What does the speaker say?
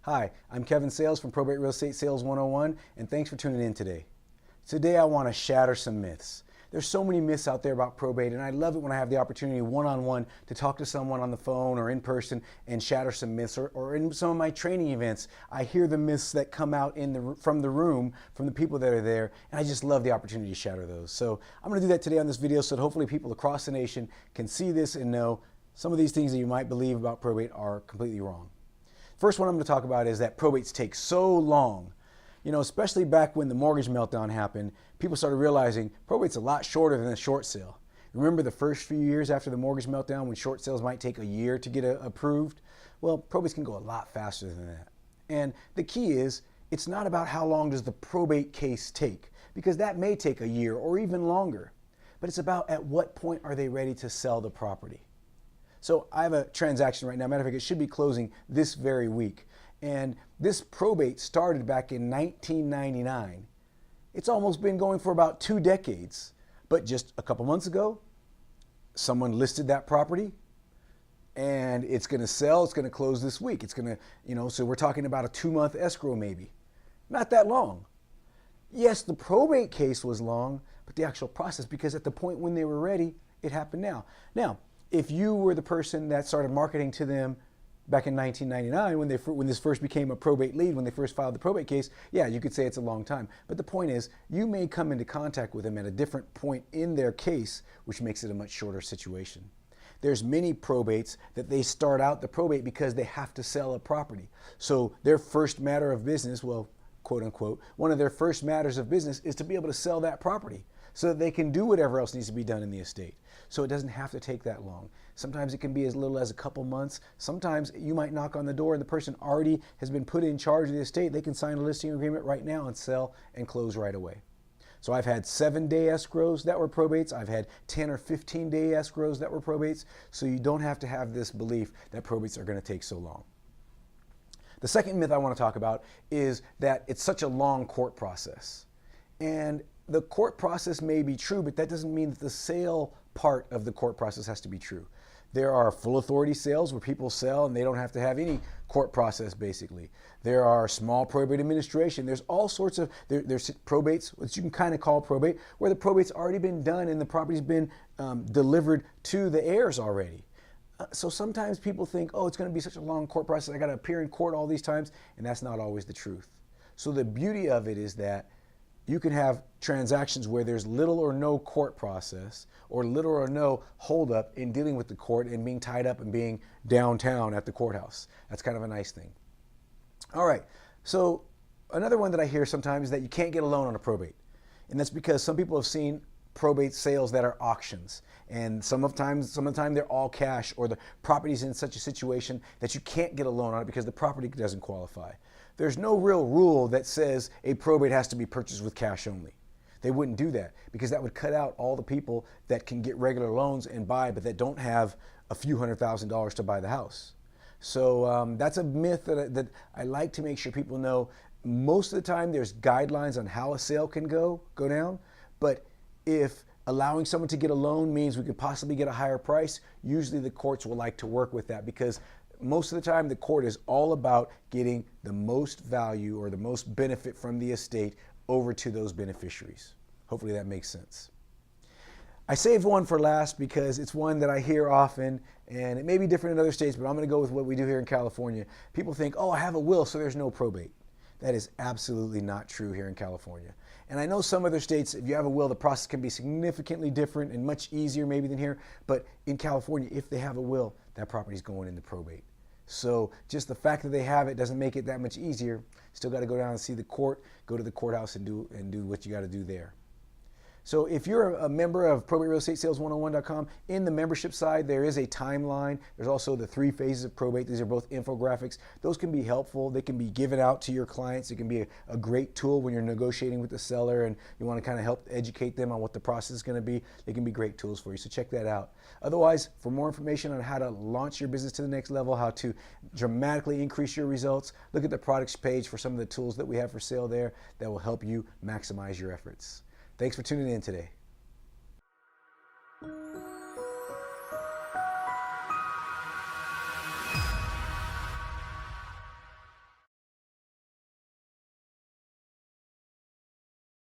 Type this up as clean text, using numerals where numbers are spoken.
Hi, I'm Kevin Sales from Probate Real Estate Sales 101, and thanks for tuning in today. Today I want to shatter some myths. There's so many myths out there about probate, and I love it when I have the opportunity one-on-one to talk to someone on the phone or in person and shatter some myths, or in some of my training events, I hear the myths that come out from the room, from the people that are there, and I just love the opportunity to shatter those. So I'm going to do that today on this video so that hopefully people across the nation can see this and know some of these things that you might believe about probate are completely wrong. First one I'm going to talk about is that probates take so long. You know, especially back when the mortgage meltdown happened, people started realizing probate's a lot shorter than a short sale. Remember the first few years after the mortgage meltdown when short sales might take a year to get approved? Well, probates can go a lot faster than that. And the key is, it's not about how long does the probate case take, because that may take a year or even longer. But it's about at what point are they ready to sell the property. So I have a transaction right now. Matter of fact, it should be closing this very week. And this probate started back in 1999. It's almost been going for about 2 decades. But just a couple months ago, someone listed that property and it's going to sell. It's going to close this week. It's going to, so we're talking about a 2-month escrow maybe. Not that long. Yes, the probate case was long, but the actual process, because at the point when they were ready, it happened now. Now, if you were the person that started marketing to them back in 1999 when this first became a probate lead, when they first filed the probate case, yeah, you could say it's a long time. But the point is, you may come into contact with them at a different point in their case, which makes it a much shorter situation. There's many probates that they start out the probate because they have to sell a property. So their first matter of business, well, quote unquote, one of their first matters of business is to be able to sell that property so that they can do whatever else needs to be done in the estate. So it doesn't have to take that long. Sometimes it can be as little as a couple months. Sometimes you might knock on the door and the person already has been put in charge of the estate. They can sign a listing agreement right now and sell and close right away. So I've had 7-day escrows that were probates. I've had 10 or 15-day escrows that were probates. So you don't have to have this belief that probates are going to take so long. The second myth I want to talk about is that it's such a long court process. And the court process may be true, but that doesn't mean that the sale part of the court process has to be true. There are full authority sales where people sell and they don't have to have any court process, basically. There are small probate administration. There's all sorts of, there's probates, which you can kind of call probate, where the probate's already been done and the property's been delivered to the heirs already. So sometimes people think, oh, it's going to be such a long court process, I got to appear in court all these times, and that's not always the truth. So the beauty of it is that you can have transactions where there's little or no court process or little or no holdup in dealing with the court and being tied up and being downtown at the courthouse. That's kind of a nice thing. All right, so another one that I hear sometimes is that you can't get a loan on a probate. And that's because some people have seen probate sales that are auctions. And some of the time they're all cash, or the property's in such a situation that you can't get a loan on it because the property doesn't qualify. There's no real rule that says a probate has to be purchased with cash only. They wouldn't do that because that would cut out all the people that can get regular loans and buy, but that don't have a few $100,000 to buy the house. So that's a myth that I like to make sure people know. Most of the time there's guidelines on how a sale can go down, but if allowing someone to get a loan means we could possibly get a higher price, usually the courts will like to work with that, because most of the time the court is all about getting the most value or the most benefit from the estate over to those beneficiaries. Hopefully that makes sense. I saved one for last because it's one that I hear often, and it may be different in other states, but I'm going to go with what we do here in California. People think, oh, I have a will, so there's no probate. That is absolutely not true here in California. And I know some other states, if you have a will, the process can be significantly different and much easier maybe than here. But in California, if they have a will, that property is going into probate. So just the fact that they have it doesn't make it that much easier. Still got to go down and see the court, go to the courthouse and do what you got to do there. So if you're a member of ProbateRealEstateSales101.com, in the membership side, there is a timeline. There's also the 3 phases of probate. These are both infographics. Those can be helpful. They can be given out to your clients. It can be a great tool when you're negotiating with the seller and you want to kind of help educate them on what the process is going to be. They can be great tools for you, so check that out. Otherwise, for more information on how to launch your business to the next level, how to dramatically increase your results, look at the products page for some of the tools that we have for sale there that will help you maximize your efforts. Thanks for tuning in today.